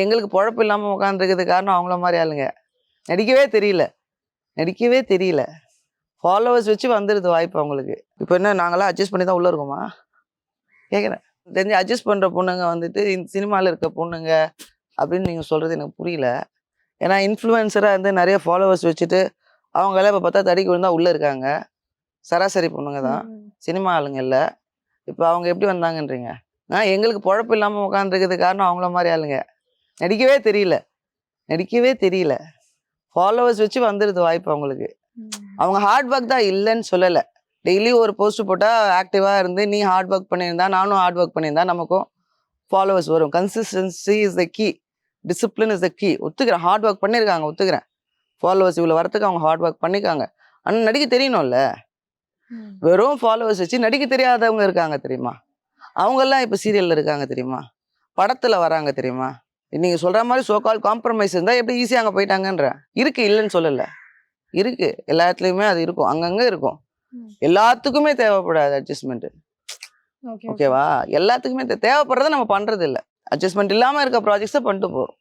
எங்களுக்கு பொழப்பு இல்லாமல் உட்காந்துருக்கிறது காரணம் அவங்கள மாதிரி ஆளுங்க. நடிக்கவே தெரியல நடிக்கவே தெரியல. ஃபாலோவர்ஸ் வச்சு வந்துடுது வாய்ப்பு அவங்களுக்கு. இப்போ என்ன நாங்களாம் அட்ஜஸ்ட் பண்ணி தான் உள்ளே இருக்கோமா கேட்குறேன். தெரிஞ்சு அட்ஜஸ்ட் பண்ணுற பொண்ணுங்க வந்துட்டு இந்த சினிமாவில் இருக்க பொண்ணுங்க அப்படின்னு நீங்கள் சொல்கிறது எனக்கு புரியல. ஏன்னா இன்ஃப்ளூயன்சராக இருந்து நிறைய ஃபாலோவர்ஸ் வச்சுட்டு அவங்களாம் இப்போ பார்த்தா தடிக்கு விழுந்தா உள்ளே இருக்காங்க. சராசரி பொண்ணுங்க தான், சினிமா ஆளுங்க இல்லை. இப்போ அவங்க எப்படி வந்தாங்கன்றீங்க? எங்களுக்கு பொழப்பு இல்லாமல் உட்காந்துருக்கிறது காரணம் அவங்கள மாதிரி ஆளுங்க. நடிக்கவே தெரியல நடிக்கவே தெரியல. ஃபாலோவர்ஸ் வச்சு வந்துடுது வாய்ப்பு அவங்களுக்கு. அவங்க ஹார்ட் ஒர்க் தான் இல்லைன்னு சொல்லலை. டெய்லி ஒரு போஸ்ட் போட்டால் ஆக்டிவாக இருந்து நீ ஹார்ட் ஒர்க் பண்ணியிருந்தா நானும் ஹார்ட் ஒர்க் பண்ணியிருந்தா நமக்கும் ஃபாலோவர்ஸ் வரும். Consistency is the key, discipline is the key. ஒத்துக்கிறேன், ஹார்ட் ஒர்க் பண்ணியிருக்காங்க, ஒத்துக்கிறேன். ஃபாலோவர்ஸ் இவ்வளோ வரத்துக்கு அவங்க ஹார்ட் ஒர்க் பண்ணிக்காங்க. ஆனால் நடிக்க தெரியணும்ல. வெறும் ஃபாலோவர்ஸ் வச்சு நடிக்க தெரியாதவங்க இருக்காங்க தெரியுமா? அவங்கெல்லாம் இப்போ சீரியலில் இருக்காங்க தெரியுமா? படத்தில் வராங்க தெரியுமா? நீங்கள் சொல்கிற மாதிரி சோகால் காம்ப்ரமைஸ் இருந்தால் எப்படி ஈஸியாக அங்கே போயிட்டாங்கன்ற இருக்குது, இல்லைன்னு சொல்லலை. இருக்குது, எல்லா இடத்துலையுமே அது இருக்கும், அங்கங்கே இருக்கும். எல்லாத்துக்குமே தேவைப்படாது அட்ஜஸ்ட்மெண்ட்டு. ஓகேவா? எல்லாத்துக்குமே தேவைப்படுறத நம்ம பண்ணுறது இல்லை. அட்ஜஸ்ட்மெண்ட் இல்லாமல் இருக்க ப்ராஜெக்ட்ஸை பண்ணிட்டு போகிறோம்.